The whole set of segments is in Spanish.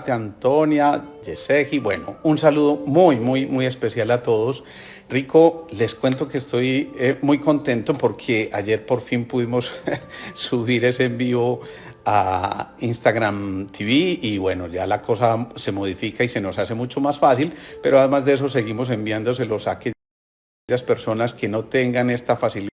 saludarte, Antonia, Yesegi. Bueno, un saludo muy especial a todos. Rico, les cuento que estoy muy contento porque ayer por fin pudimos subir ese en vivo a Instagram TV y bueno, ya la cosa se modifica y se nos hace mucho más fácil, pero además de eso seguimos enviándoselos a aquellas personas que no tengan esta facilidad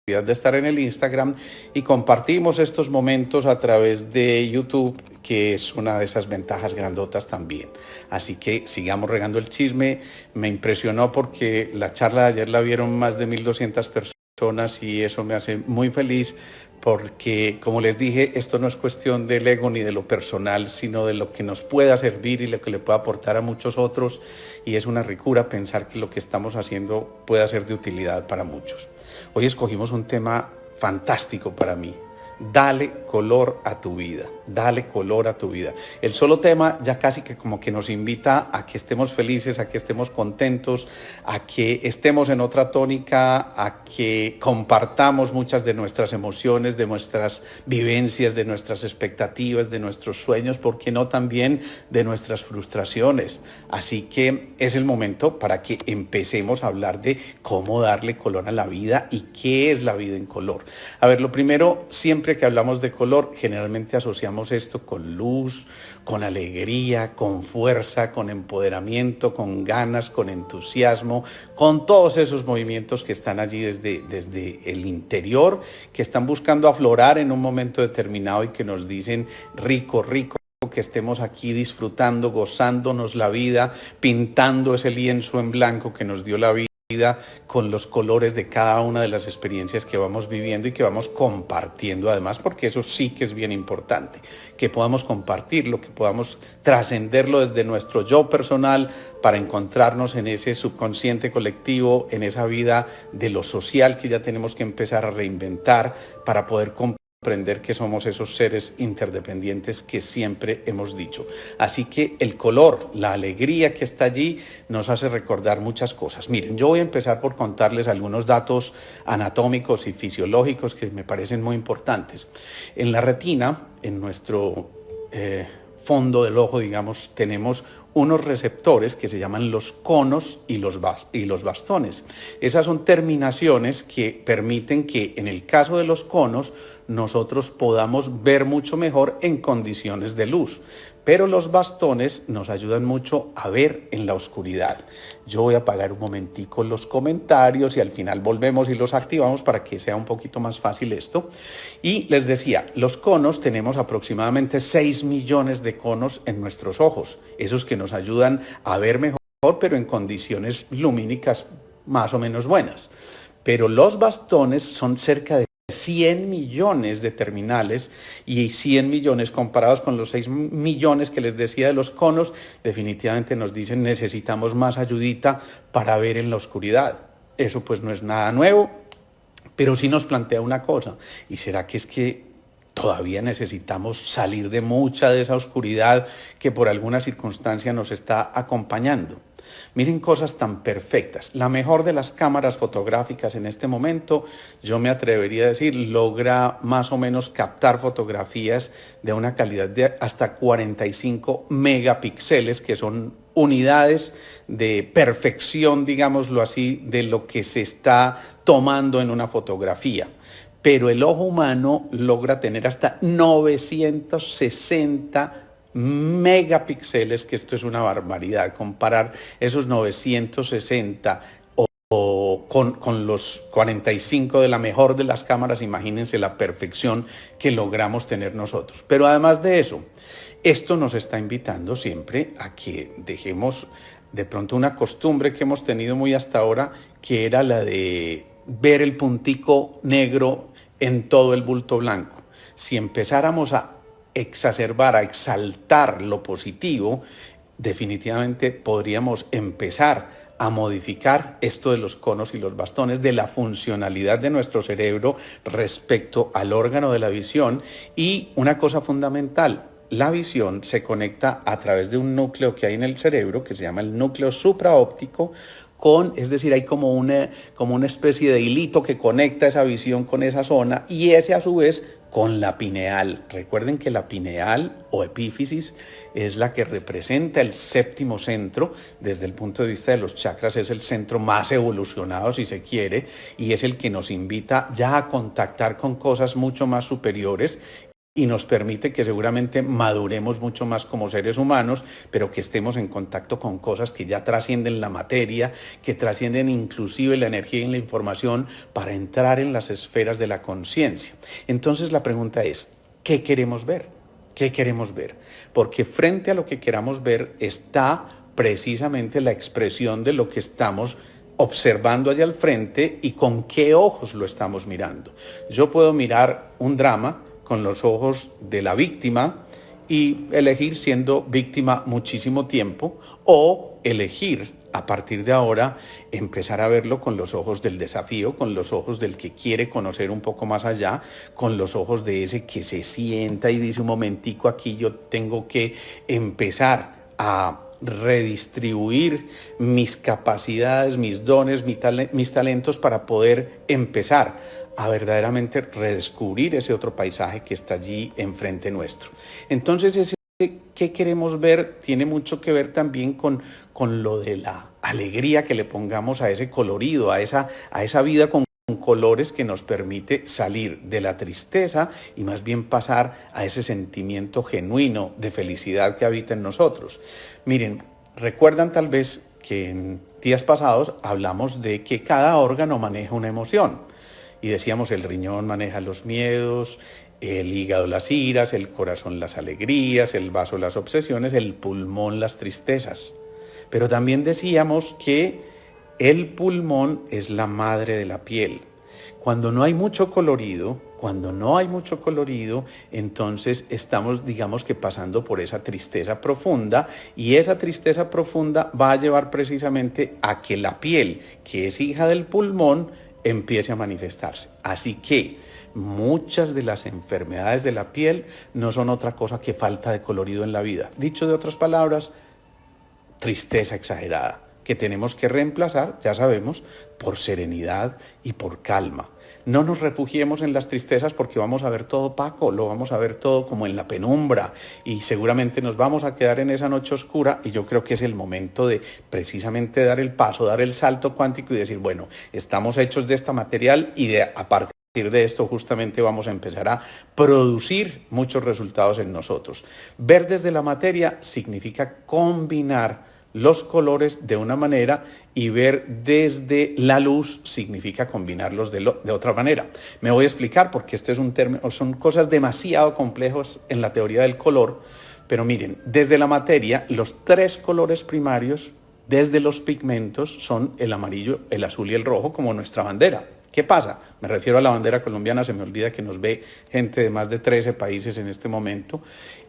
de estar en el Instagram, y compartimos estos momentos a través de YouTube, que es una de esas ventajas grandotas también. Así que sigamos regando el chisme. Me impresionó porque la charla de ayer la vieron más de 1200 personas y eso me hace muy feliz porque, como les dije, esto no es cuestión del ego ni de lo personal, sino de lo que nos pueda servir y lo que le pueda aportar a muchos otros, y es una ricura pensar que lo que estamos haciendo pueda ser de utilidad para muchos. Hoy escogimos un tema fantástico para mí. Dale color a tu vida, dale color a tu vida. El solo tema ya casi que como que nos invita a que estemos felices, a que estemos contentos, a que estemos en otra tónica, a que compartamos muchas de nuestras emociones, de nuestras vivencias, de nuestras expectativas, de nuestros sueños, ¿por qué no también de nuestras frustraciones? Así que es el momento para que empecemos a hablar de cómo darle color a la vida y qué es la vida en color. A ver, lo primero, siempre que hablamos de color, generalmente asociamos esto con luz, con alegría, con fuerza, con empoderamiento, con ganas, con entusiasmo, con todos esos movimientos que están allí desde el interior, que están buscando aflorar en un momento determinado y que nos dicen rico, que estemos aquí disfrutando, gozándonos la vida, pintando ese lienzo en blanco que nos dio la vida, con los colores de cada una de las experiencias que vamos viviendo y que vamos compartiendo además, porque eso sí que es bien importante, que podamos compartirlo, que podamos trascenderlo desde nuestro yo personal para encontrarnos en ese subconsciente colectivo, en esa vida de lo social que ya tenemos que empezar a reinventar para poder comprender que somos esos seres interdependientes que siempre hemos dicho. Así que el color, la alegría que está allí, nos hace recordar muchas cosas. Miren, yo voy a empezar por contarles algunos datos anatómicos y fisiológicos que me parecen muy importantes. En la retina, en nuestro fondo del ojo, digamos, tenemos unos receptores que se llaman los conos y los bastones. Esas son terminaciones que permiten que, en el caso de los conos, nosotros podamos ver mucho mejor en condiciones de luz, pero los bastones nos ayudan mucho a ver en la oscuridad. Yo voy a apagar un momentico los comentarios y al final volvemos y los activamos para que sea un poquito más fácil esto. Y les decía, los conos, tenemos aproximadamente 6 millones de conos en nuestros ojos, esos que nos ayudan a ver mejor, pero en condiciones lumínicas más o menos buenas. Pero los bastones son cerca de 100 millones de terminales, y 100 millones comparados con los 6 millones que les decía de los conos, definitivamente nos dicen necesitamos más ayudita para ver en la oscuridad. Eso pues no es nada nuevo, pero sí nos plantea una cosa, ¿y será que es que todavía necesitamos salir de mucha de esa oscuridad que por alguna circunstancia nos está acompañando? Miren cosas tan perfectas. La mejor de las cámaras fotográficas en este momento, yo me atrevería a decir, logra más o menos captar fotografías de una calidad de hasta 45 megapíxeles, que son unidades de perfección, digámoslo así, de lo que se está tomando en una fotografía. Pero el ojo humano logra tener hasta 960 megapíxeles, que esto es una barbaridad. Comparar esos 960 con los 45 de la mejor de las cámaras, imagínense la perfección que logramos tener nosotros. Pero además de eso, esto nos está invitando siempre a que dejemos de pronto una costumbre que hemos tenido muy hasta ahora, que era la de ver el puntico negro en todo el bulto blanco. Si empezáramos a exacerbar, a exaltar lo positivo, definitivamente podríamos empezar a modificar esto de los conos y los bastones, de la funcionalidad de nuestro cerebro respecto al órgano de la visión. Y una cosa fundamental, la visión se conecta a través de un núcleo que hay en el cerebro, que se llama el núcleo supraóptico, es decir, hay como una especie de hilito que conecta esa visión con esa zona, y ese a su vez con la pineal. Recuerden que la pineal o epífisis es la que representa el séptimo centro. Desde el punto de vista de los chakras es el centro más evolucionado, si se quiere, y es el que nos invita ya a contactar con cosas mucho más superiores y nos permite que seguramente maduremos mucho más como seres humanos, pero que estemos en contacto con cosas que ya trascienden la materia, que trascienden inclusive la energía y la información para entrar en las esferas de la conciencia. Entonces la pregunta es, ¿qué queremos ver? ¿Qué queremos ver? Porque frente a lo que queramos ver está precisamente la expresión de lo que estamos observando allá al frente y con qué ojos lo estamos mirando. Yo puedo mirar un drama con los ojos de la víctima y elegir siendo víctima muchísimo tiempo, o elegir a partir de ahora empezar a verlo con los ojos del desafío, con los ojos del que quiere conocer un poco más allá, con los ojos de ese que se sienta y dice un momentico, aquí yo tengo que empezar a redistribuir mis capacidades, mis dones, mis talentos para poder empezar a verdaderamente redescubrir ese otro paisaje que está allí enfrente nuestro. Entonces, ese ¿qué queremos ver? Tiene mucho que ver también con lo de la alegría que le pongamos a ese colorido, a esa vida con colores que nos permite salir de la tristeza y más bien pasar a ese sentimiento genuino de felicidad que habita en nosotros. Miren, recuerdan tal vez que en días pasados hablamos de que cada órgano maneja una emoción. Y decíamos, el riñón maneja los miedos, el hígado las iras, el corazón las alegrías, el vaso las obsesiones, el pulmón las tristezas. Pero también decíamos que el pulmón es la madre de la piel. Cuando no hay mucho colorido, entonces estamos, digamos que pasando por esa tristeza profunda, y esa tristeza profunda va a llevar precisamente a que la piel, que es hija del pulmón, empiece a manifestarse. Así que muchas de las enfermedades de la piel no son otra cosa que falta de colorido en la vida. Dicho de otras palabras, tristeza exagerada, que tenemos que reemplazar, ya sabemos, por serenidad y por calma. No nos refugiemos en las tristezas porque vamos a ver todo opaco, lo vamos a ver todo como en la penumbra y seguramente nos vamos a quedar en esa noche oscura, y yo creo que es el momento de precisamente dar el paso, dar el salto cuántico y decir, bueno, estamos hechos de esta material y a partir de esto justamente vamos a empezar a producir muchos resultados en nosotros. Ver desde la materia significa combinar los colores de una manera, y ver desde la luz significa combinarlos de otra manera. Me voy a explicar porque este es un término, son cosas demasiado complejas en la teoría del color, pero miren, desde la materia, los tres colores primarios desde los pigmentos son el amarillo, el azul y el rojo, como nuestra bandera. ¿Qué pasa? Me refiero a la bandera colombiana, se me olvida que nos ve gente de más de 13 países en este momento.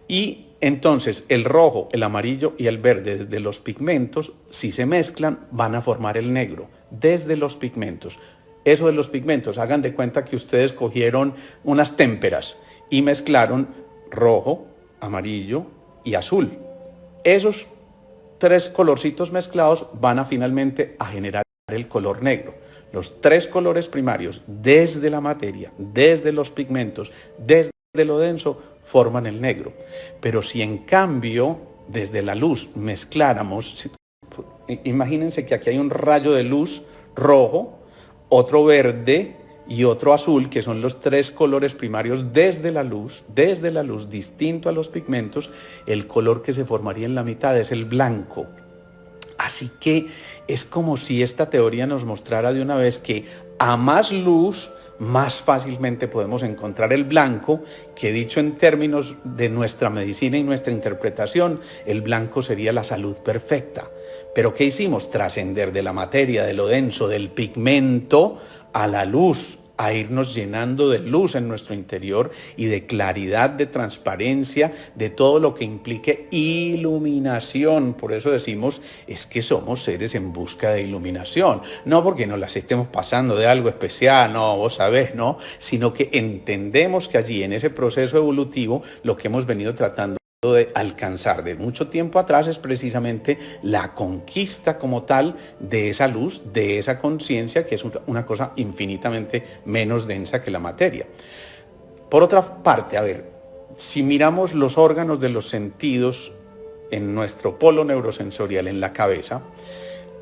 Y entonces el rojo, el amarillo y el verde desde los pigmentos, si se mezclan, van a formar el negro desde los pigmentos. Eso de los pigmentos, hagan de cuenta que ustedes cogieron unas témperas y mezclaron rojo, amarillo y azul. Esos tres colorcitos mezclados van a finalmente a generar el color negro. Los tres colores primarios desde la materia, desde los pigmentos, desde lo denso, forman el negro. Pero si en cambio desde la luz mezcláramos, imagínense que aquí hay un rayo de luz rojo, otro verde y otro azul, que son los tres colores primarios desde la luz, distinto a los pigmentos, el color que se formaría en la mitad es el blanco. Así que es como si esta teoría nos mostrara de una vez que a más luz, más fácilmente podemos encontrar el blanco, que dicho en términos de nuestra medicina y nuestra interpretación, el blanco sería la salud perfecta. Pero ¿qué hicimos? Trascender de la materia, de lo denso, del pigmento, a la luz, a irnos llenando de luz en nuestro interior y de claridad, de transparencia, de todo lo que implique iluminación. Por eso decimos, es que somos seres en busca de iluminación. No porque nos las estemos pasando de algo especial, no, vos sabés, no, sino que entendemos que allí en ese proceso evolutivo lo que hemos venido tratando de alcanzar de mucho tiempo atrás es precisamente la conquista como tal de esa luz, de esa conciencia, que es una cosa infinitamente menos densa que la materia. Por otra parte, a ver, si miramos los órganos de los sentidos en nuestro polo neurosensorial en la cabeza,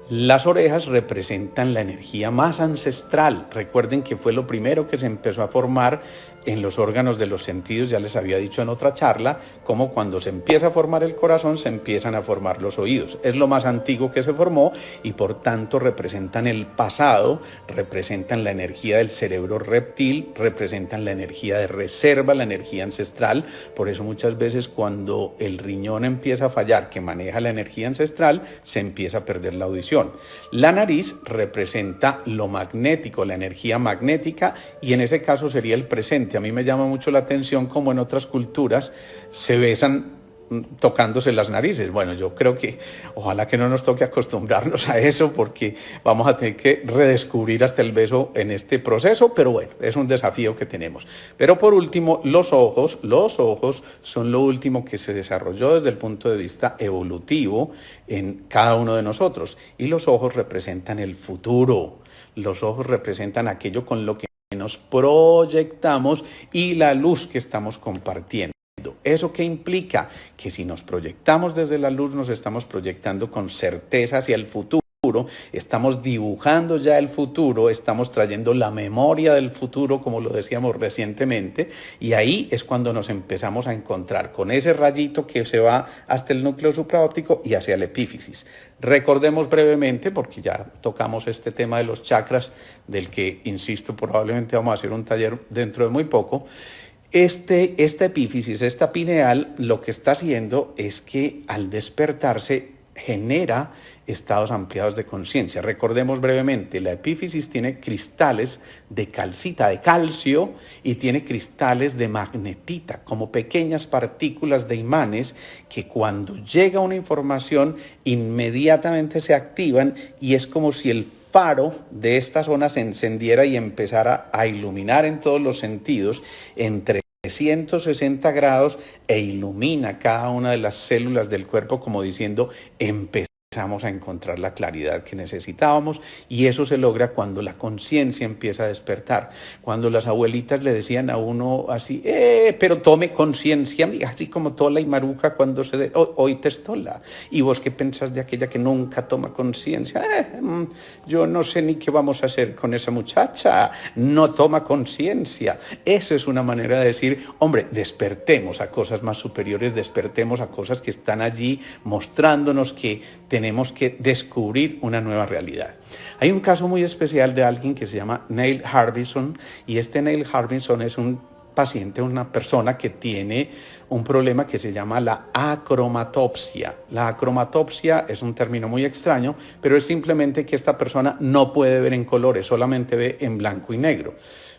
las orejas representan la energía más ancestral. Recuerden que fue lo primero que se empezó a formar en los órganos de los sentidos, ya les había dicho en otra charla, como cuando se empieza a formar el corazón, se empiezan a formar los oídos. Es lo más antiguo que se formó y por tanto representan el pasado, representan la energía del cerebro reptil, representan la energía de reserva, la energía ancestral. Por eso muchas veces cuando el riñón empieza a fallar, que maneja la energía ancestral, se empieza a perder la audición. La nariz representa lo magnético, la energía magnética, y en ese caso sería el presente. A mí me llama mucho la atención cómo en otras culturas se besan tocándose las narices. Bueno, yo creo que ojalá que no nos toque acostumbrarnos a eso, porque vamos a tener que redescubrir hasta el beso en este proceso, pero bueno, es un desafío que tenemos. Pero por último, los ojos son lo último que se desarrolló desde el punto de vista evolutivo en cada uno de nosotros, y los ojos representan el futuro. Los ojos representan aquello con lo que nos proyectamos y la luz que estamos compartiendo. ¿Eso qué implica? Que si nos proyectamos desde la luz, nos estamos proyectando con certeza hacia el futuro, estamos dibujando ya el futuro, estamos trayendo la memoria del futuro, como lo decíamos recientemente, y ahí es cuando nos empezamos a encontrar con ese rayito que se va hasta el núcleo supraóptico y hacia la epífisis. Recordemos brevemente, porque ya tocamos este tema de los chakras, del que, insisto, probablemente vamos a hacer un taller dentro de muy poco. Esta epífisis, esta pineal, lo que está haciendo es que al despertarse genera estados ampliados de conciencia. Recordemos brevemente, la epífisis tiene cristales de calcita, de calcio, y tiene cristales de magnetita, como pequeñas partículas de imanes que cuando llega una información inmediatamente se activan, y es como si el faro de esta zona se encendiera y empezara a iluminar en todos los sentidos entre 360 grados e ilumina cada una de las células del cuerpo, como diciendo, empezamos a encontrar la claridad que necesitábamos. Y eso se logra cuando la conciencia empieza a despertar. Cuando las abuelitas le decían a uno así, pero tome conciencia, así como tola y maruja cuando hoy te estola. ¿Y vos qué pensás de aquella que nunca toma conciencia? Yo no sé ni qué vamos a hacer con esa muchacha, no toma conciencia. Esa es una manera de decir, hombre, despertemos a cosas más superiores, despertemos a cosas que están allí mostrándonos que tenemos que descubrir una nueva realidad. Hay un caso muy especial de alguien que se llama Neil Harbisson, y este Neil Harbisson es un paciente, una persona que tiene un problema que se llama la acromatopsia. La acromatopsia es un término muy extraño, pero es simplemente que esta persona no puede ver en colores, solamente ve en blanco y negro.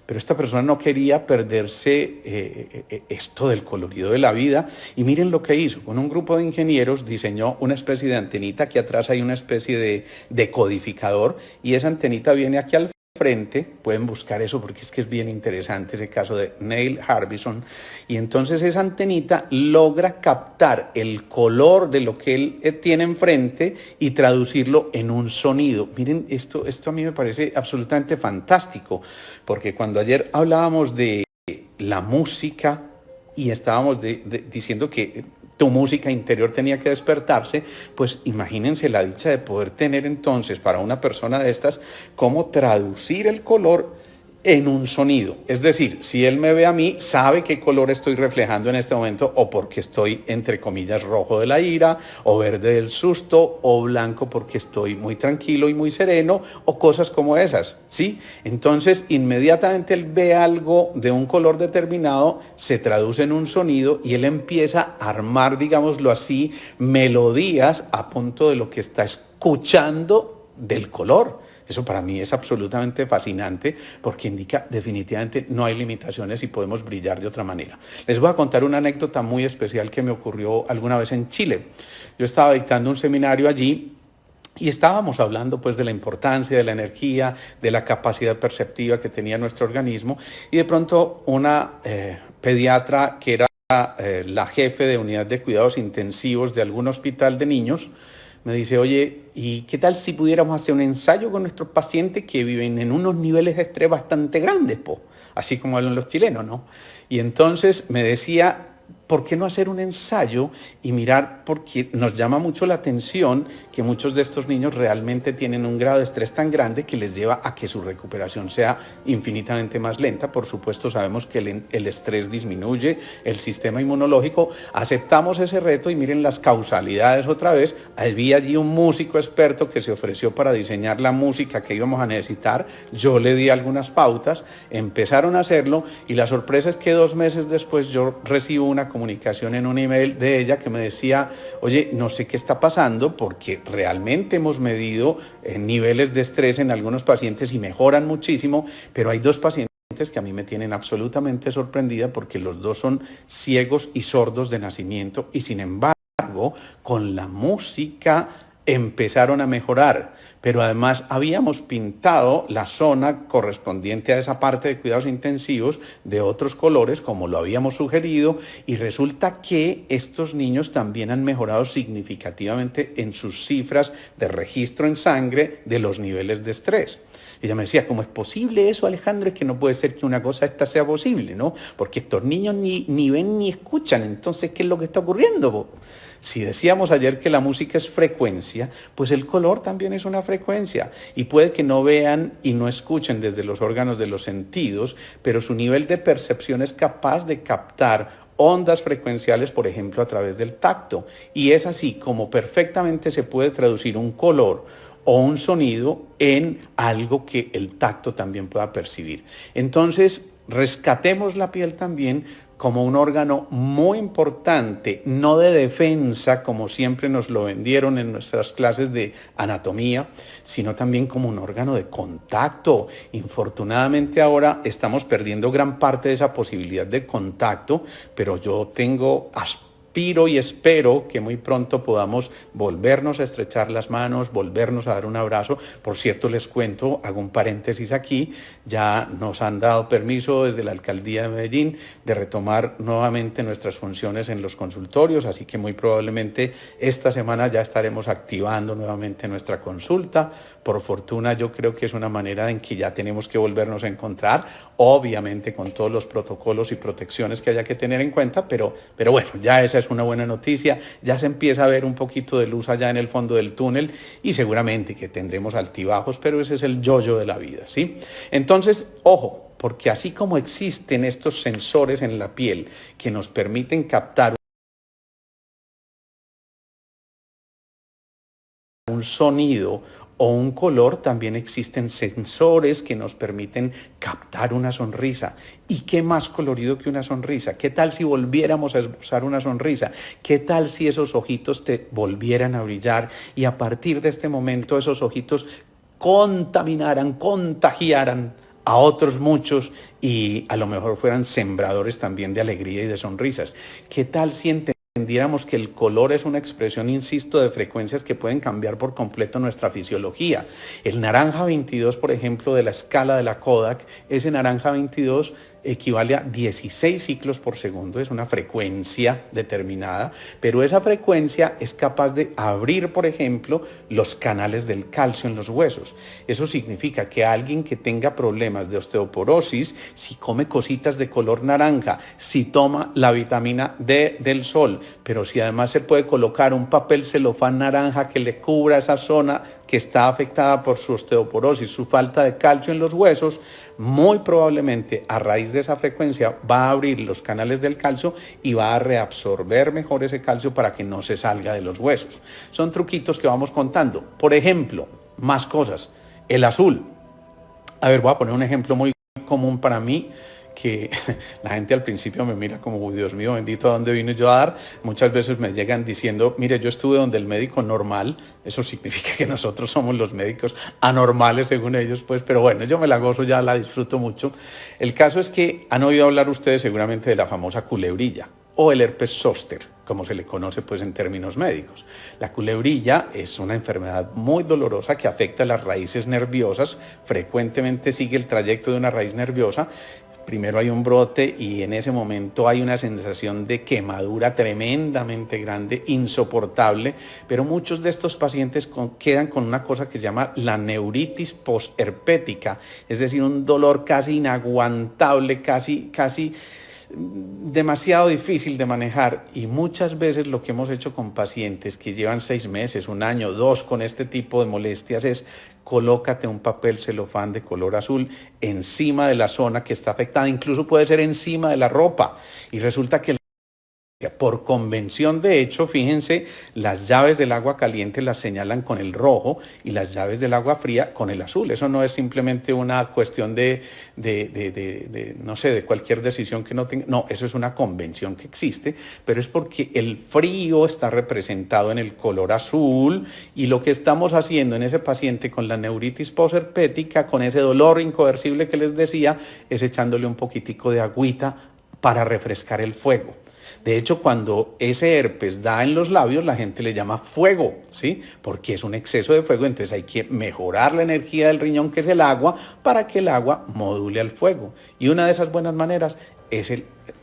Pero esta persona no quería perderse esto del colorido de la vida, y miren lo que hizo. Con un grupo de ingenieros diseñó una especie de antenita, que atrás hay una especie de decodificador, y esa antenita viene aquí al frente. Pueden buscar eso porque es que es bien interesante ese caso de Neil Harbisson. Y entonces esa antenita logra captar el color de lo que él tiene enfrente y traducirlo en un sonido. Miren, esto a mí me parece absolutamente fantástico, porque cuando ayer hablábamos de la música y estábamos diciendo que tu música interior tenía que despertarse, pues imagínense la dicha de poder tener entonces para una persona de estas cómo traducir el color en un sonido. Es decir, si él me ve a mí, sabe qué color estoy reflejando en este momento, o porque estoy, entre comillas, rojo de la ira, o verde del susto, o blanco porque estoy muy tranquilo y muy sereno, o cosas como esas, ¿sí? Entonces, inmediatamente él ve algo de un color determinado, se traduce en un sonido, y él empieza a armar, digámoslo así, melodías a punto de lo que está escuchando del color. Eso para mí es absolutamente fascinante, porque indica definitivamente no hay limitaciones y podemos brillar de otra manera. Les voy a contar una anécdota muy especial que me ocurrió alguna vez en Chile. Yo estaba dictando un seminario allí y estábamos hablando pues de la importancia de la energía, de la capacidad perceptiva que tenía nuestro organismo, y de pronto una pediatra que era la jefe de unidad de cuidados intensivos de algún hospital de niños, me dice, oye, ¿y qué tal si pudiéramos hacer un ensayo con nuestros pacientes que viven en unos niveles de estrés bastante grandes, po? así como hablan los chilenos, ¿no? Y entonces me decía, ¿por qué no hacer un ensayo y mirar? Porque nos llama mucho la atención que muchos de estos niños realmente tienen un grado de estrés tan grande que les lleva a que su recuperación sea infinitamente más lenta. Por supuesto, sabemos que el estrés disminuye el sistema inmunológico. Aceptamos ese reto y miren las causalidades otra vez. Había allí un músico experto que se ofreció para diseñar la música que íbamos a necesitar. Yo le di algunas pautas, empezaron a hacerlo y la sorpresa es que 2 meses después yo recibo una comunicación en un email de ella que me decía, oye, no sé qué está pasando porque realmente hemos medido niveles de estrés en algunos pacientes y mejoran muchísimo, pero hay 2 pacientes que a mí me tienen absolutamente sorprendida porque los 2 son ciegos y sordos de nacimiento y sin embargo con la música empezaron a mejorar. Pero además habíamos pintado la zona correspondiente a esa parte de cuidados intensivos de otros colores, como lo habíamos sugerido, y resulta que estos niños también han mejorado significativamente en sus cifras de registro en sangre de los niveles de estrés. Ella me decía, ¿cómo es posible eso, Alejandro? Es que no puede ser que una cosa esta sea posible, ¿no? Porque estos niños ni ven ni escuchan, entonces, ¿qué es lo que está ocurriendo, po? Si decíamos ayer que la música es frecuencia, pues el color también es una frecuencia y puede que no vean y no escuchen desde los órganos de los sentidos, pero su nivel de percepción es capaz de captar ondas frecuenciales, por ejemplo, a través del tacto. Y es así como perfectamente se puede traducir un color o un sonido en algo que el tacto también pueda percibir. Entonces, rescatemos la piel también como un órgano muy importante, no de defensa, como siempre nos lo vendieron en nuestras clases de anatomía, sino también como un órgano de contacto. Infortunadamente ahora estamos perdiendo gran parte de esa posibilidad de contacto, pero yo aspiro y espero que muy pronto podamos volvernos a estrechar las manos, volvernos a dar un abrazo. Por cierto, les cuento, hago un paréntesis aquí, ya nos han dado permiso desde la Alcaldía de Medellín de retomar nuevamente nuestras funciones en los consultorios, así que muy probablemente esta semana ya estaremos activando nuevamente nuestra consulta. Por fortuna, yo creo que es una manera en que ya tenemos que volvernos a encontrar, obviamente con todos los protocolos y protecciones que haya que tener en cuenta, pero bueno, ya esa es una buena noticia, ya se empieza a ver un poquito de luz allá en el fondo del túnel y seguramente que tendremos altibajos, pero ese es el yo-yo de la vida, ¿sí? Entonces, ojo, porque así como existen estos sensores en la piel que nos permiten captar un sonido o un color, también existen sensores que nos permiten captar una sonrisa. ¿Y qué más colorido que una sonrisa? ¿Qué tal si volviéramos a usar una sonrisa? ¿Qué tal si esos ojitos te volvieran a brillar y a partir de este momento esos ojitos contagiaran a otros muchos y a lo mejor fueran sembradores también de alegría y de sonrisas? ¿Qué tal si entendiéramos que el color es una expresión, insisto, de frecuencias que pueden cambiar por completo nuestra fisiología? El naranja 22, por ejemplo, de la escala de la Kodak, ese naranja 22 equivale a 16 ciclos por segundo, es una frecuencia determinada, pero esa frecuencia es capaz de abrir, por ejemplo, los canales del calcio en los huesos. Eso significa que alguien que tenga problemas de osteoporosis, si come cositas de color naranja, si toma la vitamina D del sol, pero si además se puede colocar un papel celofán naranja que le cubra esa zona que está afectada por su osteoporosis, su falta de calcio en los huesos, muy probablemente a raíz de esa frecuencia va a abrir los canales del calcio y va a reabsorber mejor ese calcio para que no se salga de los huesos. Son truquitos que vamos contando. Por ejemplo, más cosas. El azul. A ver, voy a poner un ejemplo muy común para mí, que la gente al principio me mira como, Dios mío, bendito, ¿a dónde vine yo a dar? Muchas veces me llegan diciendo, mire, yo estuve donde el médico normal, eso significa que nosotros somos los médicos anormales según ellos, pues, pero bueno, yo me la gozo, ya la disfruto mucho. El caso es que han oído hablar ustedes seguramente de la famosa culebrilla o el herpes zóster, como se le conoce pues en términos médicos. La culebrilla es una enfermedad muy dolorosa que afecta a las raíces nerviosas, frecuentemente sigue el trayecto de una raíz nerviosa, primero hay un brote y en ese momento hay una sensación de quemadura tremendamente grande, insoportable, pero muchos de estos pacientes quedan con una cosa que se llama la neuritis posherpética, es decir, un dolor casi inaguantable, casi demasiado difícil de manejar. Y muchas veces lo que hemos hecho con pacientes que llevan 6 meses, 1 año, 2 con este tipo de molestias es: colócate un papel celofán de color azul encima de la zona que está afectada, incluso puede ser encima de la ropa, y resulta que por convención, de hecho, fíjense, las llaves del agua caliente las señalan con el rojo y las llaves del agua fría con el azul. Eso no es simplemente una cuestión no sé, de cualquier decisión que no tenga. No, eso es una convención que existe, pero es porque el frío está representado en el color azul, y lo que estamos haciendo en ese paciente con la neuritis posherpética, con ese dolor incoercible que les decía, es echándole un poquitico de agüita para refrescar el fuego. De hecho, cuando ese herpes da en los labios, la gente le llama fuego, ¿sí? Porque es un exceso de fuego, entonces hay que mejorar la energía del riñón, que es el agua, para que el agua module al fuego. Y una de esas buenas maneras es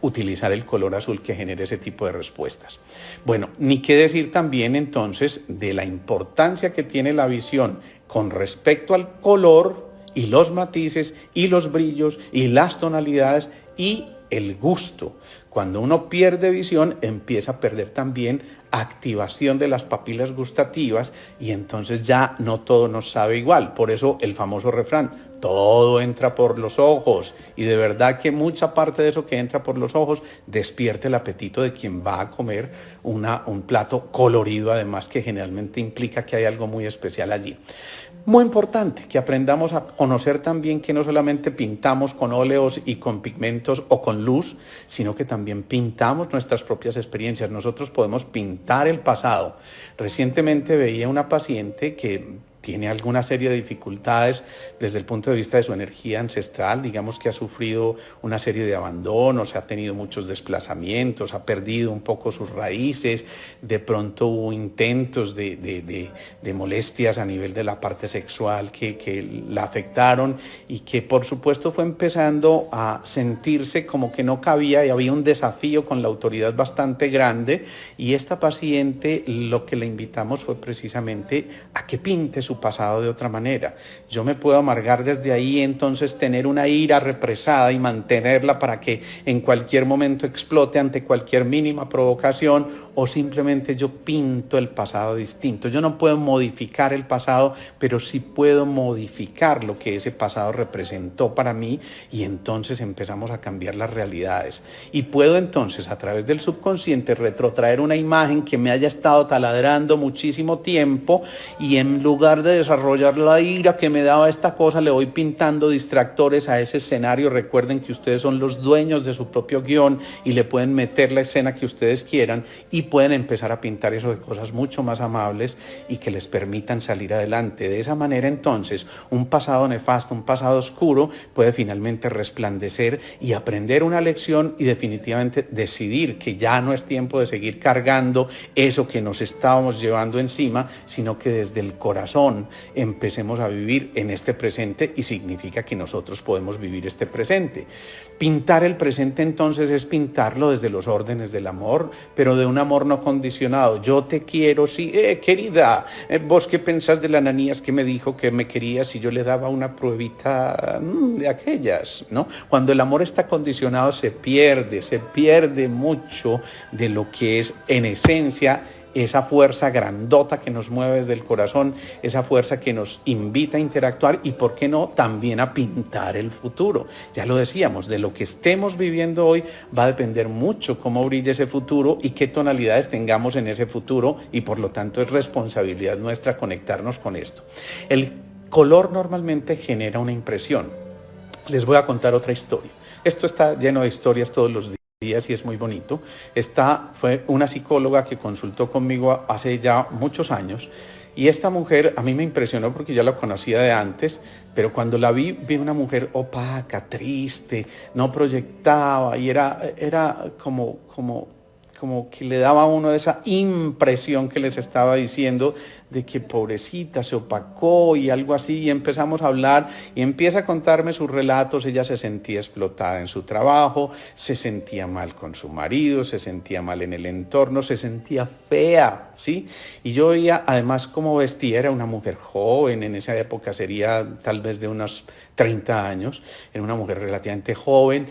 utilizar el color azul, que genere ese tipo de respuestas. Bueno, ni qué decir también entonces de la importancia que tiene la visión con respecto al color y los matices y los brillos y las tonalidades y el gusto. Cuando uno pierde visión, empieza a perder también activación de las papilas gustativas, y entonces ya no todo nos sabe igual. Por eso el famoso refrán: todo entra por los ojos. Y de verdad que mucha parte de eso que entra por los ojos despierta el apetito de quien va a comer un plato colorido, además, que generalmente implica que hay algo muy especial allí. Muy importante que aprendamos a conocer también que no solamente pintamos con óleos y con pigmentos o con luz, sino que también pintamos nuestras propias experiencias. Nosotros podemos pintar el pasado. Recientemente veía una paciente que tiene alguna serie de dificultades desde el punto de vista de su energía ancestral. Digamos que ha sufrido una serie de abandonos, ha tenido muchos desplazamientos, ha perdido un poco sus raíces, de pronto hubo intentos de molestias a nivel de la parte sexual que la afectaron, y que por supuesto fue empezando a sentirse como que no cabía y había un desafío con la autoridad bastante grande. Y esta paciente, lo que le invitamos fue precisamente a que pinte su pasado de otra manera. Yo me puedo amargar desde ahí, entonces tener una ira represada y mantenerla para que en cualquier momento explote ante cualquier mínima provocación, o simplemente yo pinto el pasado distinto. Yo no puedo modificar el pasado, pero sí puedo modificar lo que ese pasado representó para mí, y entonces empezamos a cambiar las realidades. Y puedo entonces, a través del subconsciente, retrotraer una imagen que me haya estado taladrando muchísimo tiempo, y en lugar de desarrollar la ira que me daba esta cosa, le voy pintando distractores a ese escenario. Recuerden que ustedes son los dueños de su propio guión y le pueden meter la escena que ustedes quieran, y pueden empezar a pintar eso de cosas mucho más amables y que les permitan salir adelante. De esa manera, entonces, un pasado nefasto, un pasado oscuro, puede finalmente resplandecer y aprender una lección, y definitivamente decidir que ya no es tiempo de seguir cargando eso que nos estábamos llevando encima, sino que desde el corazón empecemos a vivir en este presente, y significa que nosotros podemos vivir este presente. Pintar el presente entonces es pintarlo desde los órdenes del amor, pero de un amor no condicionado. Yo te quiero, sí, querida, ¿vos qué pensás de la Ananías que me dijo que me quería si yo le daba una pruebita de aquellas, ¿no? Cuando el amor está condicionado se pierde mucho de lo que es en esencia esa fuerza grandota que nos mueve desde el corazón, esa fuerza que nos invita a interactuar y, ¿por qué no?, también a pintar el futuro. Ya lo decíamos, de lo que estemos viviendo hoy va a depender mucho cómo brille ese futuro y qué tonalidades tengamos en ese futuro, y por lo tanto es responsabilidad nuestra conectarnos con esto. El color normalmente genera una impresión. Les voy a contar otra historia. Esto está lleno de historias todos los días y es muy bonito. Esta fue una psicóloga que consultó conmigo hace ya muchos años, y esta mujer a mí me impresionó porque ya la conocía de antes, pero cuando la vi una mujer opaca, triste, no proyectaba, y era como como que le daba a uno esa impresión que les estaba diciendo de que pobrecita se opacó y algo así, y empezamos a hablar y empieza a contarme sus relatos. Ella se sentía explotada en su trabajo, se sentía mal con su marido, se sentía mal en el entorno, se sentía fea, ¿sí? Y yo veía además cómo vestía, era una mujer joven, en esa época sería tal vez de unos 30 años, era una mujer relativamente joven,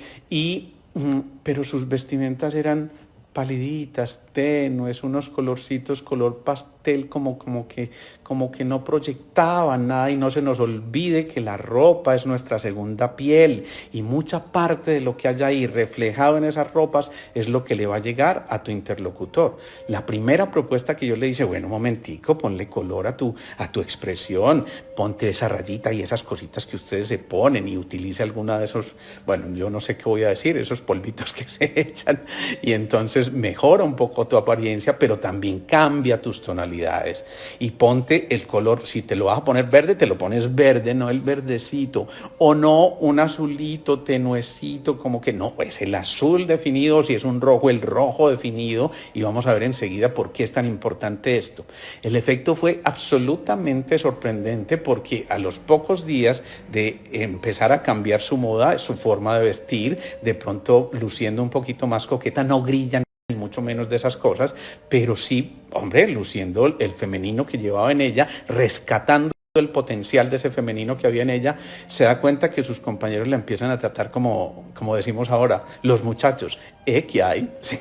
pero sus vestimentas eran paliditas, tenues, unos colorcitos, color pastel, como que no proyectaban nada. Y no se nos olvide que la ropa es nuestra segunda piel y mucha parte de lo que haya ahí reflejado en esas ropas es lo que le va a llegar a tu interlocutor. La primera propuesta que yo le hice, bueno, un momentico, ponle color a tu expresión, ponte esa rayita y esas cositas que ustedes se ponen y utilice alguna de esos, bueno, yo no sé qué voy a decir, esos polvitos que se echan, y entonces mejora un poco tu apariencia, pero también cambia tus tonalidades. Y ponte el color, si te lo vas a poner verde, te lo pones verde, no el verdecito, o no un azulito tenuecito, como que no, es el azul definido, si es un rojo, el rojo definido, y vamos a ver enseguida por qué es tan importante esto. El efecto fue absolutamente sorprendente porque a los pocos días de empezar a cambiar su moda, su forma de vestir, de pronto luciendo un poquito más coqueta, no grilla ni mucho menos de esas cosas, pero sí, hombre, luciendo el femenino que llevaba en ella, rescatando el potencial de ese femenino que había en ella, se da cuenta que sus compañeros la empiezan a tratar como decimos ahora, los muchachos, ¿qué hay? Sí.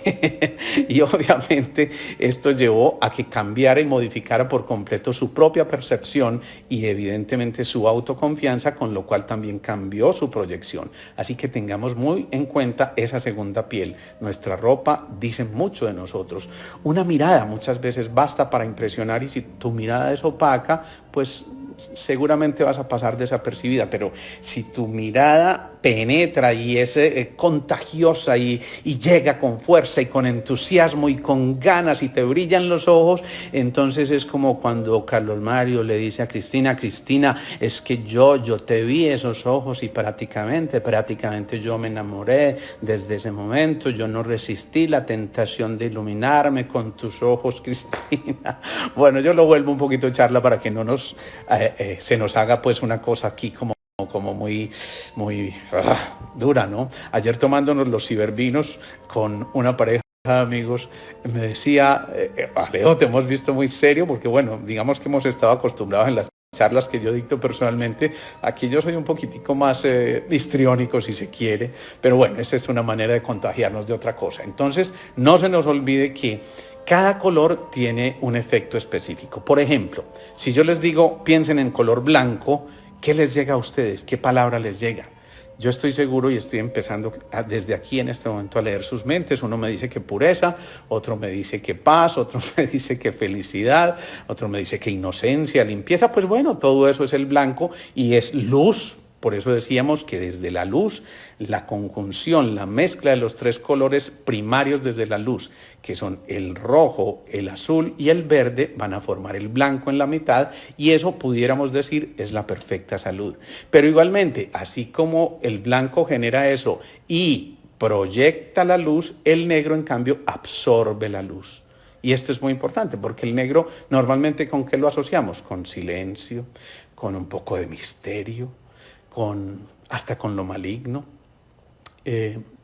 Y obviamente esto llevó a que cambiara y modificara por completo su propia percepción y evidentemente su autoconfianza, con lo cual también cambió su proyección. Así que tengamos muy en cuenta esa segunda piel. Nuestra ropa dice mucho de nosotros. Una mirada muchas veces basta para impresionar, y si tu mirada es opaca, pues seguramente vas a pasar desapercibida, pero si tu mirada penetra y es contagiosa y llega con fuerza y con entusiasmo y con ganas y te brillan los ojos, entonces es como cuando Carlos Mario le dice a Cristina, Cristina, es que yo te vi esos ojos y prácticamente yo me enamoré desde ese momento, yo no resistí la tentación de iluminarme con tus ojos, Cristina. Bueno, yo lo vuelvo un poquito charla para que no se nos haga pues una cosa aquí como muy dura, ¿no? Ayer tomándonos los cibervinos con una pareja de amigos, me decía, Alejo, te hemos visto muy serio, porque bueno, digamos que hemos estado acostumbrados en las charlas que yo dicto personalmente, aquí yo soy un poquitico más histriónico si se quiere, pero bueno, esa es una manera de contagiarnos de otra cosa. Entonces, no se nos olvide que cada color tiene un efecto específico. Por ejemplo, si yo les digo, piensen en color blanco, ¿qué les llega a ustedes? ¿Qué palabra les llega? Yo estoy seguro y estoy empezando desde aquí en este momento a leer sus mentes. Uno me dice que pureza, otro me dice que paz, otro me dice que felicidad, otro me dice que inocencia, limpieza. Pues bueno, todo eso es el blanco y es luz. Por eso decíamos que desde la luz, la conjunción, la mezcla de los tres colores primarios desde la luz, que son el rojo, el azul y el verde, van a formar el blanco en la mitad, y eso pudiéramos decir es la perfecta salud. Pero igualmente, así como el blanco genera eso y proyecta la luz, el negro en cambio absorbe la luz. Y esto es muy importante porque el negro normalmente ¿con qué lo asociamos? Con silencio, con un poco de misterio, hasta con lo maligno,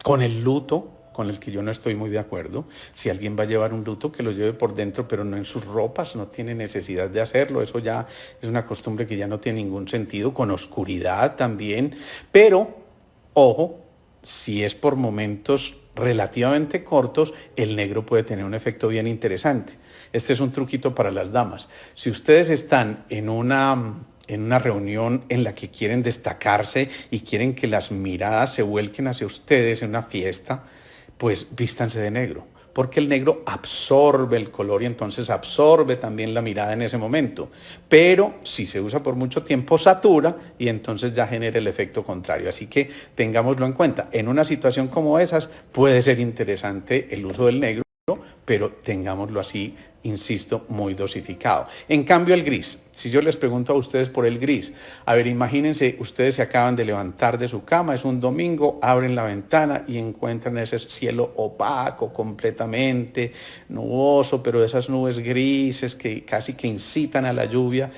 con el luto, con el que yo no estoy muy de acuerdo. Si alguien va a llevar un luto, que lo lleve por dentro, pero no en sus ropas, no tiene necesidad de hacerlo, eso ya es una costumbre que ya no tiene ningún sentido, con oscuridad también, pero, ojo, si es por momentos relativamente cortos, el negro puede tener un efecto bien interesante. Este es un truquito para las damas. Si ustedes están en una reunión en la que quieren destacarse y quieren que las miradas se vuelquen hacia ustedes en una fiesta, pues vístanse de negro, porque el negro absorbe el color y entonces absorbe también la mirada en ese momento. Pero si se usa por mucho tiempo, satura y entonces ya genera el efecto contrario. Así que tengámoslo en cuenta. En una situación como esas puede ser interesante el uso del negro, pero tengámoslo así, insisto, muy dosificado. En cambio el gris, si yo les pregunto a ustedes por el gris, a ver, imagínense, ustedes se acaban de levantar de su cama, es un domingo, abren la ventana y encuentran ese cielo opaco, completamente nuboso, pero esas nubes grises que casi que incitan a la lluvia.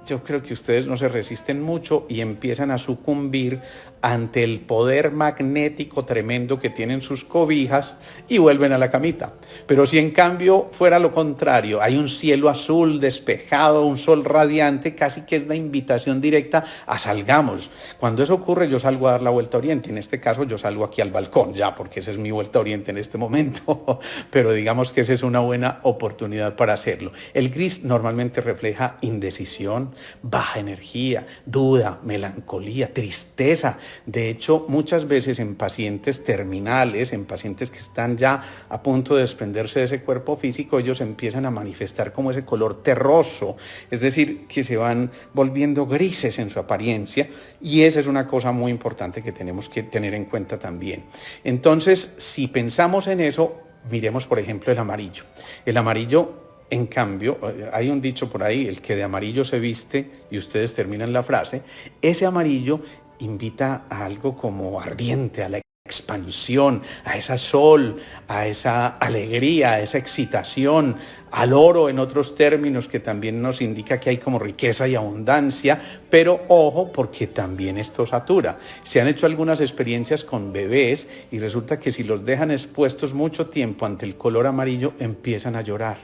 Yo creo que ustedes no se resisten mucho y empiezan a sucumbir ante el poder magnético tremendo que tienen sus cobijas y vuelven a la camita. Pero si en cambio fuera lo contrario, hay un cielo azul despejado, un sol radiante, casi que es la invitación directa a salgamos. Cuando eso ocurre, yo salgo a dar la vuelta a oriente. En este caso, yo salgo aquí al balcón, ya, porque esa es mi vuelta a oriente en este momento. Pero digamos que esa es una buena oportunidad para hacerlo. El gris normalmente refleja indecisión, baja energía, duda, melancolía, tristeza. De hecho, muchas veces en pacientes terminales, en pacientes que están ya a punto de desprenderse de ese cuerpo físico, ellos empiezan a manifestar como ese color terroso, es decir, que se van volviendo grises en su apariencia, y esa es una cosa muy importante que tenemos que tener en cuenta también. Entonces, si pensamos en eso, miremos por ejemplo el amarillo. El amarillo, en cambio, hay un dicho por ahí, el que de amarillo se viste, y ustedes terminan la frase, ese amarillo invita a algo como ardiente, a la expansión, a esa sol, a esa alegría, a esa excitación, al oro en otros términos, que también nos indica que hay como riqueza y abundancia, pero ojo, porque también esto satura. Se han hecho algunas experiencias con bebés y resulta que si los dejan expuestos mucho tiempo ante el color amarillo, empiezan a llorar.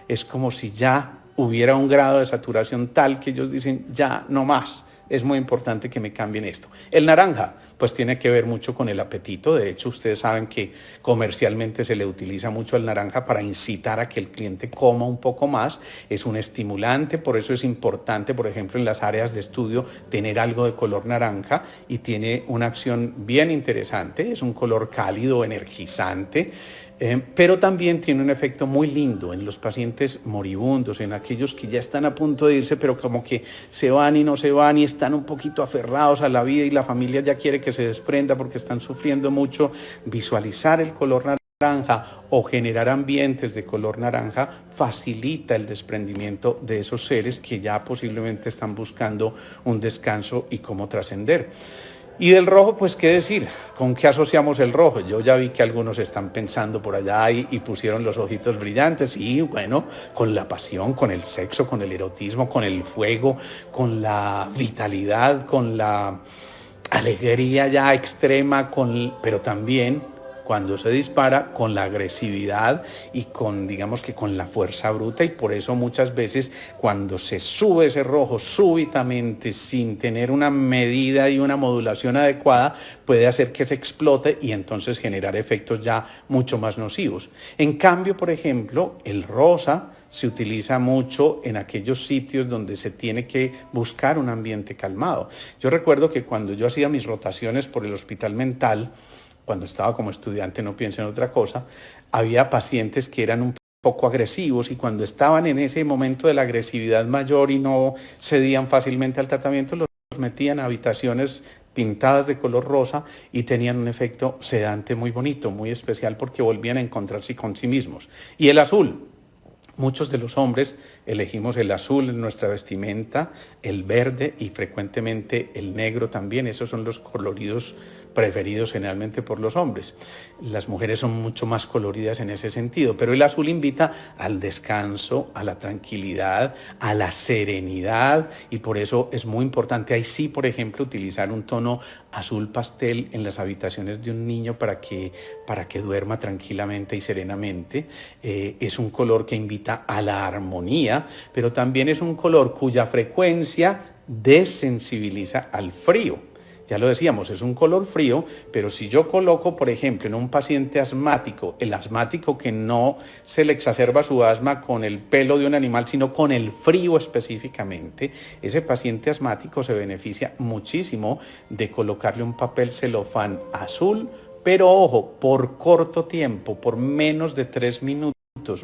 Es como si ya hubiera un grado de saturación tal que ellos dicen, ya no más. Es muy importante que me cambien esto. El naranja, pues tiene que ver mucho con el apetito. De hecho, ustedes saben que comercialmente se le utiliza mucho el naranja para incitar a que el cliente coma un poco más. Es un estimulante, por eso es importante, por ejemplo, en las áreas de estudio, tener algo de color naranja, y tiene una acción bien interesante. Es un color cálido, energizante. Pero también tiene un efecto muy lindo en los pacientes moribundos, en aquellos que ya están a punto de irse, pero como que se van y no se van y están un poquito aferrados a la vida y la familia ya quiere que se desprenda porque están sufriendo mucho. Visualizar el color naranja o generar ambientes de color naranja facilita el desprendimiento de esos seres que ya posiblemente están buscando un descanso y cómo trascender. Y del rojo, pues qué decir, ¿con qué asociamos el rojo? Yo ya vi que algunos están pensando por allá y pusieron los ojitos brillantes, y bueno, con la pasión, con el sexo, con el erotismo, con el fuego, con la vitalidad, con la alegría ya extrema, pero también cuando se dispara con la agresividad y con, digamos que con la fuerza bruta, y por eso muchas veces cuando se sube ese rojo súbitamente sin tener una medida y una modulación adecuada, puede hacer que se explote y entonces generar efectos ya mucho más nocivos. En cambio, por ejemplo, el rosa se utiliza mucho en aquellos sitios donde se tiene que buscar un ambiente calmado. Yo recuerdo que cuando yo hacía mis rotaciones por el hospital mental, cuando estaba como estudiante, no pienso en otra cosa, había pacientes que eran un poco agresivos, y cuando estaban en ese momento de la agresividad mayor y no cedían fácilmente al tratamiento, los metían a habitaciones pintadas de color rosa y tenían un efecto sedante muy bonito, muy especial, porque volvían a encontrarse con sí mismos. Y el azul. Muchos de los hombres elegimos el azul en nuestra vestimenta, el verde y frecuentemente el negro también. Esos son los coloridos preferidos generalmente por los hombres. Las mujeres son mucho más coloridas en ese sentido, pero el azul invita al descanso, a la tranquilidad, a la serenidad, y por eso es muy importante ahí sí, por ejemplo, utilizar un tono azul pastel en las habitaciones de un niño para que duerma tranquilamente y serenamente. Es un color que invita a la armonía, pero también es un color cuya frecuencia desensibiliza al frío. Ya lo decíamos, es un color frío, pero si yo coloco, por ejemplo, en un paciente asmático, el asmático que no se le exacerba su asma con el pelo de un animal, sino con el frío específicamente, ese paciente asmático se beneficia muchísimo de colocarle un papel celofán azul, pero ojo, por corto tiempo, por menos de 3 minutos.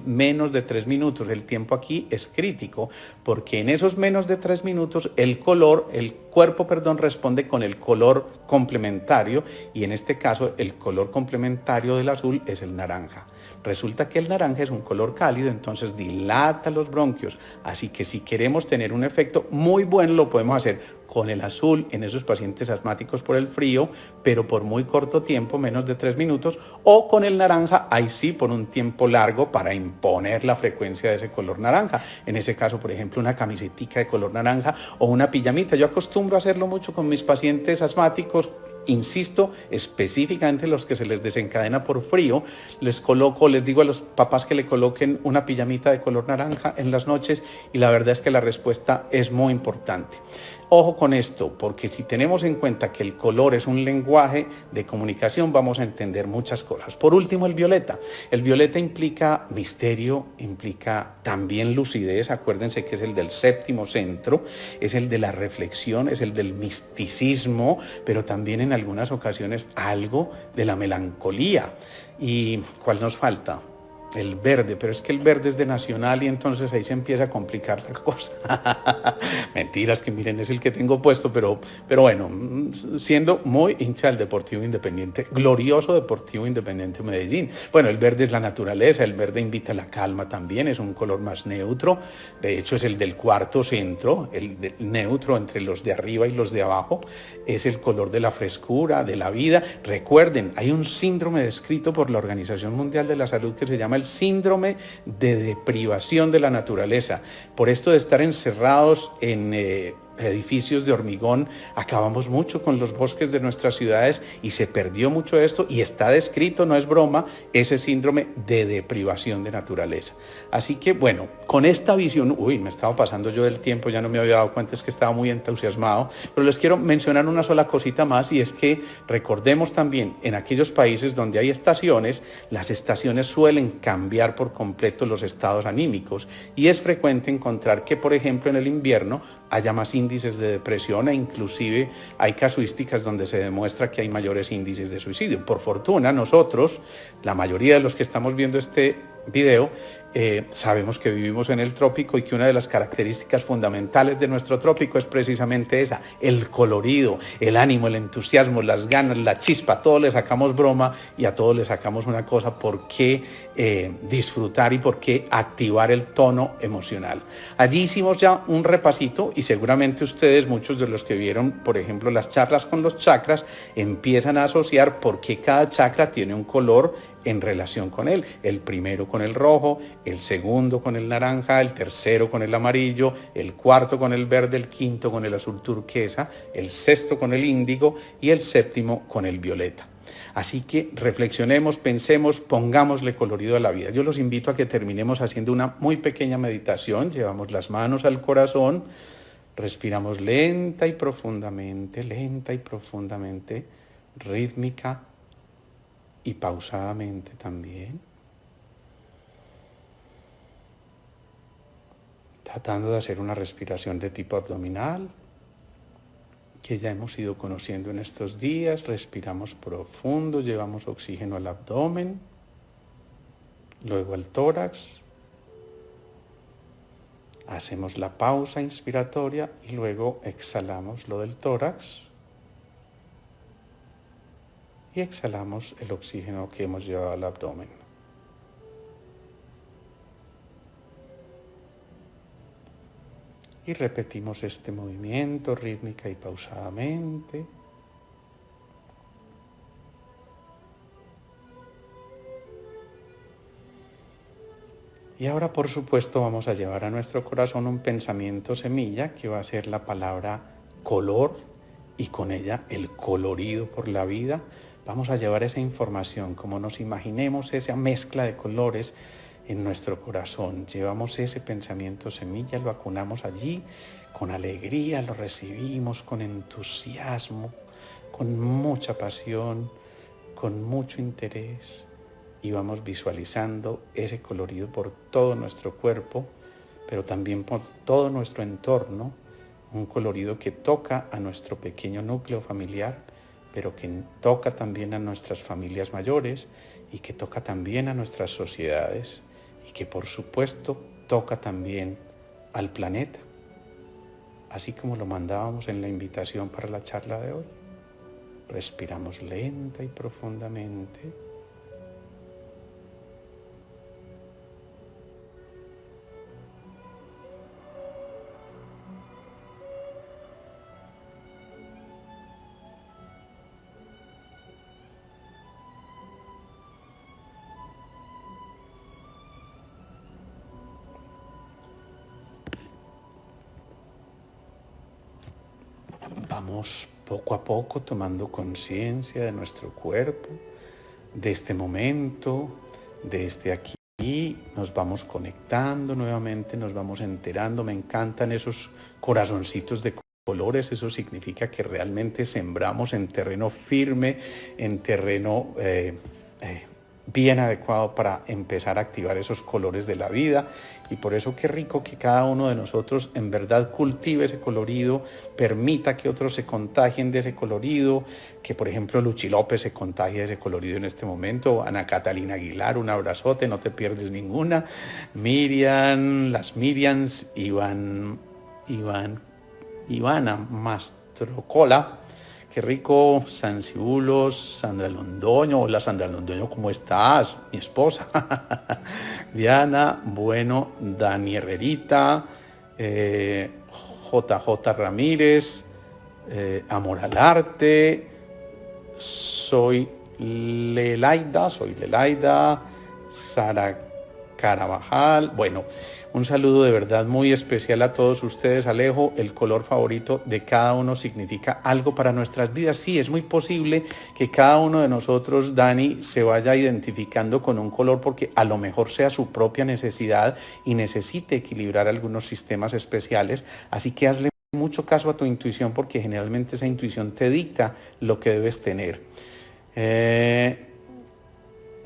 Menos de 3 minutos, el tiempo aquí es crítico, porque en esos menos de 3 minutos el cuerpo responde con el color complementario, y en este caso el color complementario del azul es el naranja. Resulta que el naranja es un color cálido, entonces dilata los bronquios. Así que si queremos tener un efecto muy bueno, lo podemos hacer con el azul en esos pacientes asmáticos por el frío, pero por muy corto tiempo, menos de 3 minutos, o con el naranja, ahí sí, por un tiempo largo para imponer la frecuencia de ese color naranja. En ese caso, por ejemplo, una camisetica de color naranja o una pijamita. Yo acostumbro a hacerlo mucho con mis pacientes asmáticos. Insisto, específicamente los que se les desencadena por frío, les digo a los papás que le coloquen una pijamita de color naranja en las noches y la verdad es que la respuesta es muy importante. Ojo con esto, porque si tenemos en cuenta que el color es un lenguaje de comunicación, vamos a entender muchas cosas. Por último, el violeta. El violeta implica misterio, implica también lucidez. Acuérdense que es el del séptimo centro, es el de la reflexión, es el del misticismo, pero también en algunas ocasiones algo de la melancolía. ¿Y cuál nos falta? El verde, pero es que el verde es de Nacional y entonces ahí se empieza a complicar la cosa. Mentiras, que miren, es el que tengo puesto, pero bueno, siendo muy hincha del Deportivo Independiente, glorioso Deportivo Independiente Medellín. Bueno, el verde es la naturaleza, el verde invita a la calma también, es un color más neutro, de hecho es el del cuarto centro, el neutro entre los de arriba y los de abajo, es el color de la frescura, de la vida. Recuerden, hay un síndrome descrito por la Organización Mundial de la Salud que se llama el síndrome de deprivación de la naturaleza. Por esto de estar encerrados en edificios de hormigón, acabamos mucho con los bosques de nuestras ciudades y se perdió mucho esto y está descrito, no es broma, ese síndrome de deprivación de naturaleza. Así que bueno, con esta visión, me estaba pasando yo del tiempo, ya no me había dado cuenta, es que estaba muy entusiasmado, pero les quiero mencionar una sola cosita más y es que recordemos también en aquellos países donde hay estaciones, las estaciones suelen cambiar por completo los estados anímicos y es frecuente encontrar que, por ejemplo, en el invierno haya más índices de depresión e inclusive hay casuísticas donde se demuestra que hay mayores índices de suicidio. Por fortuna, nosotros, la mayoría de los que estamos viendo este video, sabemos que vivimos en el trópico y que una de las características fundamentales de nuestro trópico es precisamente esa, el colorido, el ánimo, el entusiasmo, las ganas, la chispa. A todos le sacamos broma y a todos le sacamos una cosa por qué disfrutar y por qué activar el tono emocional. Allí hicimos ya un repasito y seguramente ustedes, muchos de los que vieron, por ejemplo, las charlas con los chakras, empiezan a asociar por qué cada chakra tiene un color en relación con él. El primero con el rojo, el segundo con el naranja, el tercero con el amarillo, el cuarto con el verde, el quinto con el azul turquesa, el sexto con el índigo y el séptimo con el violeta. Así que reflexionemos, pensemos, pongámosle colorido a la vida. Yo los invito a que terminemos haciendo una muy pequeña meditación. Llevamos las manos al corazón, respiramos lenta y profundamente, rítmica y pausadamente también, tratando de hacer una respiración de tipo abdominal, que ya hemos ido conociendo en estos días. Respiramos profundo, llevamos oxígeno al abdomen, luego al tórax, hacemos la pausa inspiratoria y luego exhalamos lo del tórax y exhalamos el oxígeno que hemos llevado al abdomen. Y repetimos este movimiento rítmica y pausadamente. Y ahora, por supuesto, vamos a llevar a nuestro corazón un pensamiento semilla que va a ser la palabra color y con ella el colorido por la vida. Vamos a llevar esa información, como nos imaginemos esa mezcla de colores en nuestro corazón. Llevamos ese pensamiento semilla, lo acunamos allí, con alegría lo recibimos, con entusiasmo, con mucha pasión, con mucho interés. Y vamos visualizando ese colorido por todo nuestro cuerpo, pero también por todo nuestro entorno, un colorido que toca a nuestro pequeño núcleo familiar, pero que toca también a nuestras familias mayores y que toca también a nuestras sociedades y que por supuesto toca también al planeta, así como lo mandábamos en la invitación para la charla de hoy. Respiramos lenta y profundamente. vamos poco a poco tomando conciencia de nuestro cuerpo, de este momento, de este aquí. Nos vamos conectando nuevamente, nos vamos enterando. Me encantan esos corazoncitos de colores. Eso significa que realmente sembramos en terreno firme, en terreno bien adecuado para empezar a activar esos colores de la vida. Y por eso qué rico que cada uno de nosotros en verdad cultive ese colorido, permita que otros se contagien de ese colorido, que por ejemplo Luchi López se contagie de ese colorido en este momento, Ana Catalina Aguilar, un abrazote, no te pierdes ninguna, Miriam, las Miriams, Ivana Mastrocola, qué rico, Sancibulos, Sandra Londoño, hola Sandra Londoño, ¿cómo estás? Mi esposa. Diana, bueno, Dani Herrerita, JJ Ramírez, Amor al Arte, soy Lelaida, Sara Carabajal, bueno, un saludo de verdad muy especial a todos ustedes. Alejo, el color favorito de cada uno significa algo para nuestras vidas. Sí, es muy posible que cada uno de nosotros, Dani, se vaya identificando con un color porque a lo mejor sea su propia necesidad y necesite equilibrar algunos sistemas especiales. Así que hazle mucho caso a tu intuición porque generalmente esa intuición te dicta lo que debes tener.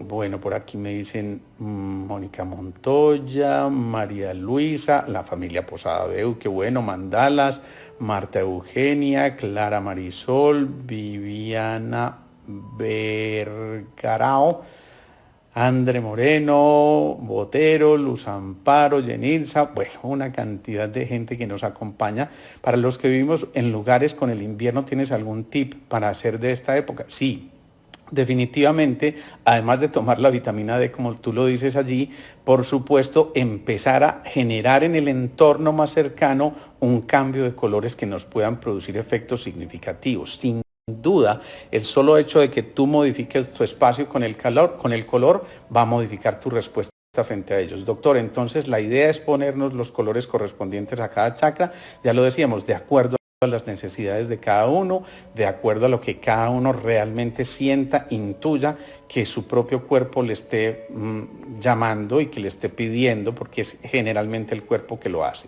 Bueno, por aquí me dicen Mónica Montoya, María Luisa, la familia Posada Beu, qué bueno, Mandalas, Marta Eugenia, Clara Marisol, Viviana Vergarao, Andre Moreno, Botero, Luz Amparo, Yenilza, bueno, una cantidad de gente que nos acompaña. Para los que vivimos en lugares con el invierno, ¿tienes algún tip para hacer de esta época? Sí. Definitivamente, además de tomar la vitamina D, como tú lo dices allí, por supuesto, empezar a generar en el entorno más cercano un cambio de colores que nos puedan producir efectos significativos. Sin duda, el solo hecho de que tú modifiques tu espacio con el color, va a modificar tu respuesta frente a ellos. Doctor, entonces la idea es ponernos los colores correspondientes a cada chakra, ya lo decíamos, de acuerdo a las necesidades de cada uno, de acuerdo a lo que cada uno realmente sienta, intuya, que su propio cuerpo le esté llamando y que le esté pidiendo, porque es generalmente el cuerpo que lo hace.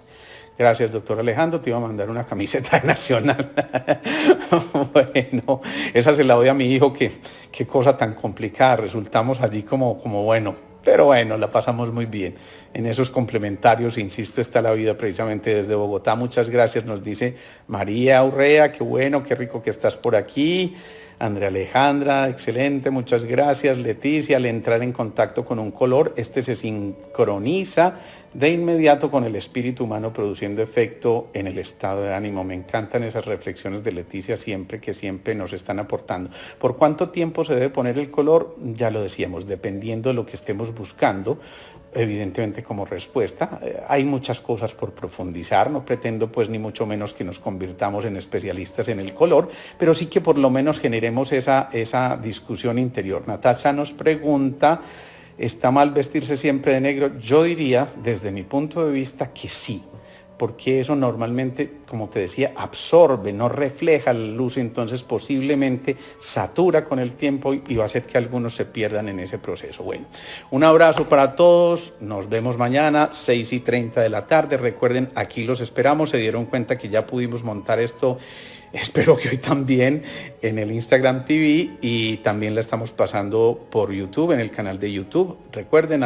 Gracias, doctor Alejandro, te iba a mandar una camiseta de Nacional. Bueno, esa se la doy a mi hijo, qué cosa tan complicada, resultamos allí como bueno. Pero bueno, la pasamos muy bien. En esos complementarios, insisto, está la vida precisamente desde Bogotá. Muchas gracias, nos dice María Urrea, qué bueno, qué rico que estás por aquí. Andrea Alejandra, excelente, muchas gracias. Leticia, al entrar en contacto con un color, este se sincroniza de inmediato con el espíritu humano produciendo efecto en el estado de ánimo. Me encantan esas reflexiones de Leticia que siempre nos están aportando. ¿Por cuánto tiempo se debe poner el color? Ya lo decíamos, dependiendo de lo que estemos buscando. Evidentemente como respuesta, hay muchas cosas por profundizar, no pretendo pues ni mucho menos que nos convirtamos en especialistas en el color, pero sí que por lo menos generemos esa discusión interior. Natasha nos pregunta, ¿está mal vestirse siempre de negro? Yo diría, desde mi punto de vista, que sí, porque eso normalmente, como te decía, absorbe, no refleja la luz, entonces posiblemente satura con el tiempo y va a hacer que algunos se pierdan en ese proceso. Bueno, un abrazo para todos, nos vemos mañana, 6:30 de la tarde. Recuerden, aquí los esperamos, se dieron cuenta que ya pudimos montar esto, espero que hoy también, en el Instagram TV y también la estamos pasando por YouTube, en el canal de YouTube. Recuerden,